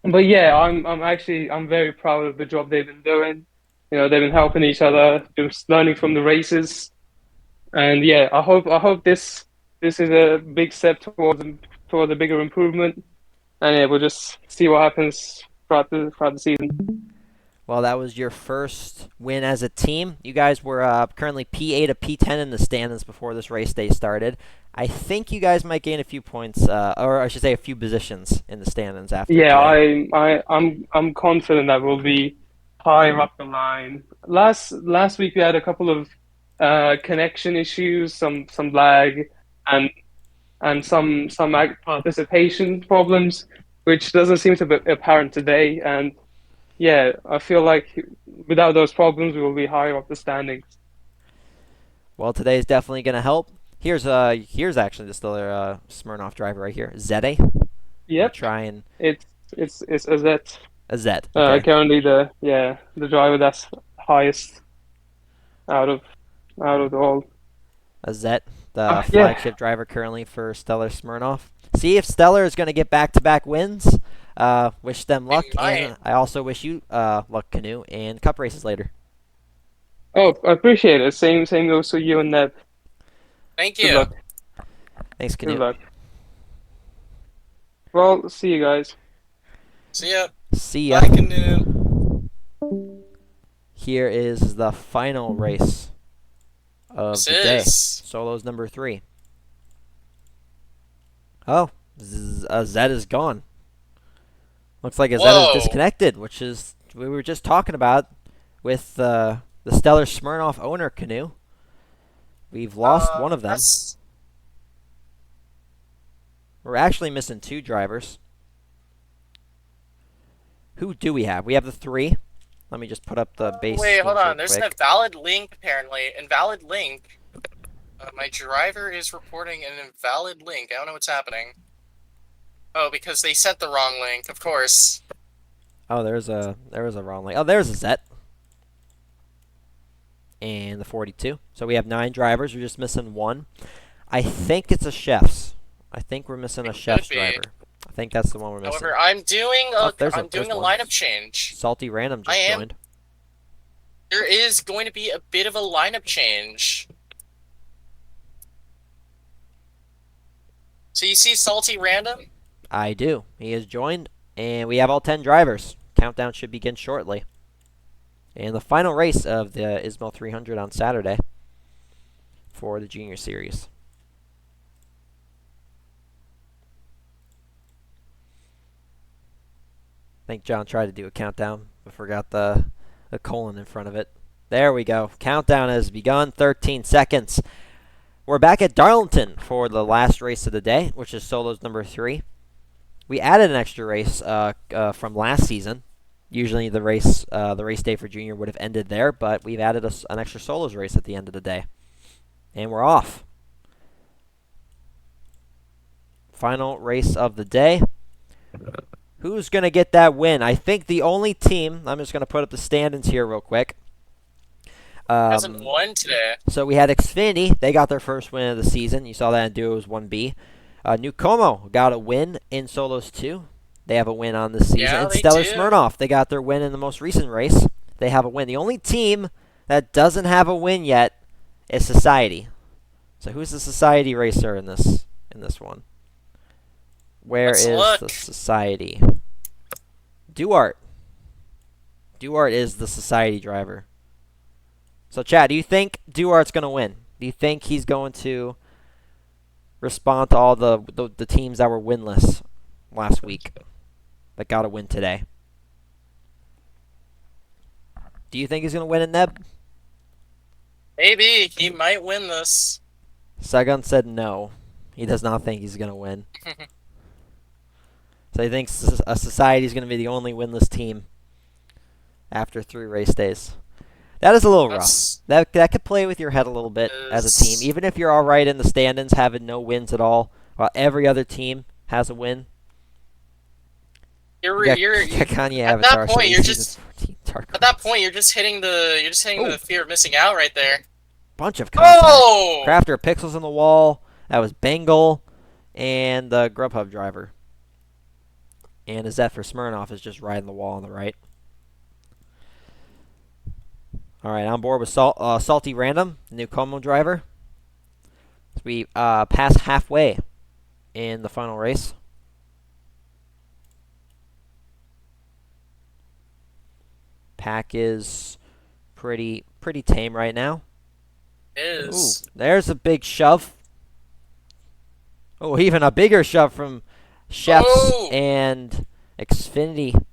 but yeah, I'm very proud of the job they've been doing. You know, they've been helping each other, just learning from the races. And yeah, I hope this is a big step towards a bigger improvement. And yeah, we'll just see what happens throughout the season. Well, that was your first win as a team. You guys were currently P8 to P10 in the standings before this race day started. I think you guys might gain a few points, or I should say a few positions in the standings after Yeah, today. I'm confident that we'll be higher up the line. Last week we had a couple of connection issues, some lag, and and some participation problems, which doesn't seem to be apparent today. And yeah, I feel like without those problems, we will be higher up the standings. Well, today is definitely going to help. Here's actually the Stiller Smirnoff driver right here, Zede. Gonna Yep, try and it's it's Azet. a Zed. Okay, Currently the driver that's highest out of the all. a Zet, the Yeah, flagship driver currently for Stellar Smirnoff. See if Stellar is going to get back-to-back wins. Wish them luck, It might. and I also wish you luck, Canoe, and cup races later. oh, I appreciate it. Same goes to you and Neb. Thank Good you. luck. Thanks, Good Canoe. luck. Well, see you guys. See ya. See ya. Bye, Canoe. Here is the final race of This the day. is. Solos number 3. Oh, Zed is gone. Looks like Zed is Whoa. disconnected, which is we were just talking about with the Stellar Smirnoff owner, Canoe. We've lost one of them. That's We're actually missing 2 drivers. Who do we have? We have the 3. Let me just put up the base wait, hold skills real on. There's an quick. invalid link, apparently. Invalid link. My driver is reporting an invalid link. I don't know what's happening. Oh, because they sent the wrong link, of course. Oh, there was a wrong link. Oh, there's a Zet. And the 42. So we have 9 drivers. We're just missing 1. I think it's a chef's. I think we're missing a It chef's could be. driver. I think that's the one we're missing. However, I'm doing Oh, a there's one. lineup change. Salty Random just I am- joined. There is going to be a bit of a lineup change. So you see Salty Random? I do. He has joined, and we have all 10 drivers. Countdown should begin shortly. And the final race of the eesmal 300 on Saturday for the Junior Series. I think John tried to do a countdown, but forgot the colon in front of it. There we go. Countdown has begun. 13 seconds. We're back at Darlington for the last race of the day, which is solos number 3. We added an extra race from last season. Usually the race day for Junior would have ended there, but we've added an extra solos race at the end of the day. And we're off. Final race of the day. Who's going to get that win? I think the only team, I'm just going to put up the standings here real quick. Hasn't won today. So we had Xfinity. They got their first win of the season. You saw that in Duos 1B. New Como got a win in Solos 2. They have a win on this season. Yeah, and they Stellar do. Smirnoff, they got their win in the most recent race. They have a win. The only team that doesn't have a win yet is Society. So who's the Society racer in this one? Where Let's is look. the Society? Duarte. Duarte is the Society driver. So, Chad, do you think Duarte's going to win? Do you think he's going to respond to all the teams that were winless last week that got a win today? Do you think he's going to win it, Neb? Maybe he might win this. Sagan said no. He does not think he's going to win. So he thinks a Society is going to be the only winless team after 3 race days. That is a little rough. That's That could play with your head a little bit as a team, is even if you're all right in the standings, having no wins at all, while every other team has a win. you're You got you're Kanye at that Avatar, point Silly you're Seasons just 14, Dark at that Horse. point you're just hitting Oh, the fear of missing out right there. bunch of contact. Oh, Crafter pixels on the wall. That was Bengal and the Grubhub driver. And Azet for Smirnoff is just riding the wall on the right. All right, on board with Salty Random, the new Como driver. We pass halfway in the final race. Pack is pretty tame right now. is Ooh, there's a big shove. Oh, even a bigger shove from Chefs Oh! and Xfinity.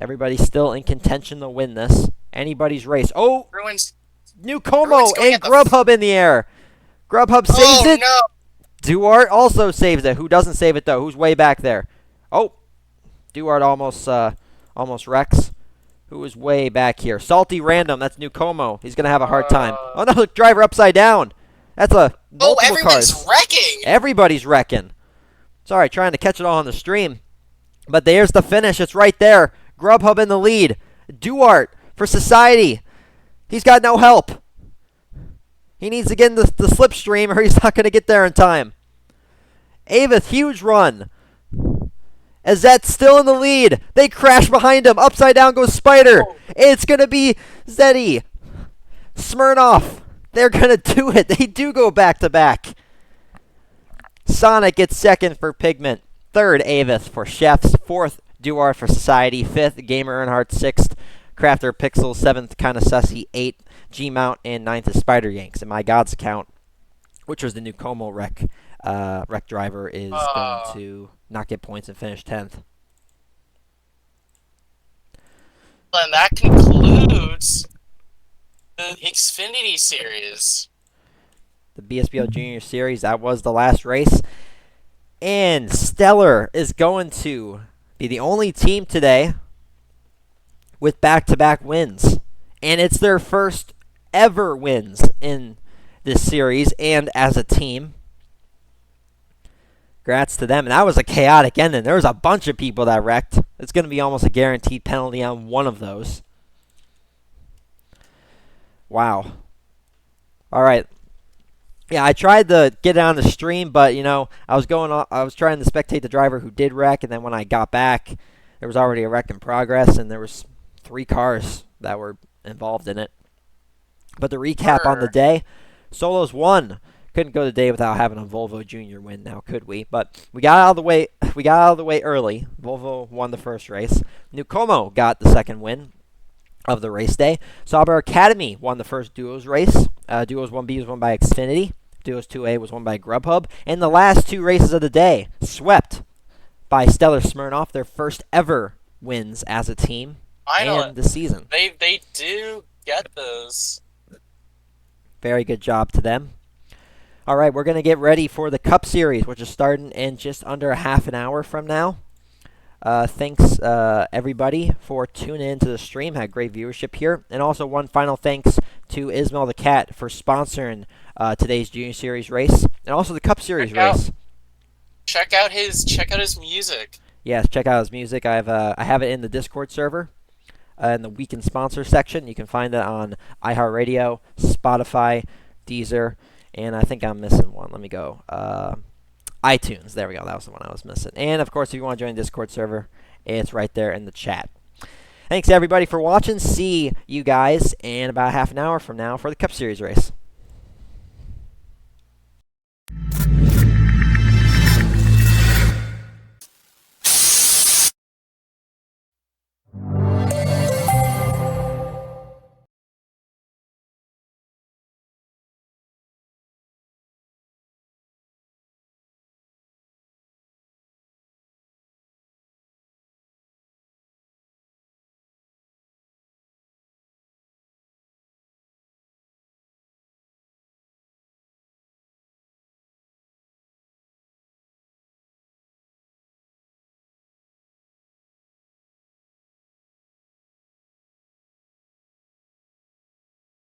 Everybody's still in contention to win this. Anybody's race. Oh, Ruins. new Como Everyone's going and at the Grubhub in the air. Grubhub saves Oh it. no! Duarte also saves it. Who doesn't save it though? Who's way back there? Oh, Duarte almost wrecks. Who is way back here? Salty Random. That's new Como. He's gonna have a hard time. Oh no, driver upside down. That's a Oh, multiple everyone's cars. wrecking. Everybody's wrecking. Sorry, trying to catch it all on the stream. But there's the finish. It's right there. Grubhub in the lead. Duarte for Society. He's got no help. He needs to get in the slipstream or he's not going to get there in time. Avith, huge run. Azet's still in the lead. They crash behind him. Upside down goes Spider. Oh. It's going to be Zeddy. Smirnoff. They're going to do it. They do go back to back. Sonic gets second for Pigment. Third, Avith for Chefs. Fourth, Duarte for Society. Fifth, Gamer Earnhardt. Sixth, Crafter Pixel. Seventh, Kinda Sussy. Eighth, G-Mount. And ninth is Spider Yanks. In my God's account, which was the new Como wreck driver, is going to not get points and finish 10th. And that concludes the Xfinity series. The BSBL Junior Series, that was the last race. And Stellar is going to be the only team today with back-to-back wins. And it's their first ever wins in this series and as a team. Congrats to them. And that was a chaotic ending. There was a bunch of people that wrecked. It's going to be almost a guaranteed penalty on one of those. Wow. All right. Yeah, I tried to get it on the stream, but I was trying to spectate the driver who did wreck, and then when I got back, there was already a wreck in progress, and there was 3 cars that were involved in it. But the recap on the day, Solos won. Couldn't go the day without having a Volvo Junior win now, could we? But we got out of the way. We got out of the way early. Volvo won the first race. New Como got the second win of the race day. Sauber Academy won the first Duos race. Duos 1B was won by Xfinity. Duos 2A was won by Grubhub. And the last 2 races of the day, swept by Stellar Smirnoff, their first ever wins as a team and the season. They do get those. Very good job to them. All right, we're going to get ready for the Cup Series, which is starting in just under a half an hour from now. Thanks, everybody, for tuning in to the stream. Had great viewership here. And also one final thanks to Eesmal the Cat for sponsoring today's Junior Series race and also the Cup Series race. Check out his music. Yes, check out his music. I have it in the Discord server in the Weekend Sponsor section. You can find it on iHeartRadio, Spotify, Deezer, and I think I'm missing one. Let me go. iTunes. There we go. That was the one I was missing. And, of course, if you want to join the Discord server, it's right there in the chat. Thanks, everybody, for watching. See you guys in about half an hour from now for the Cup Series race.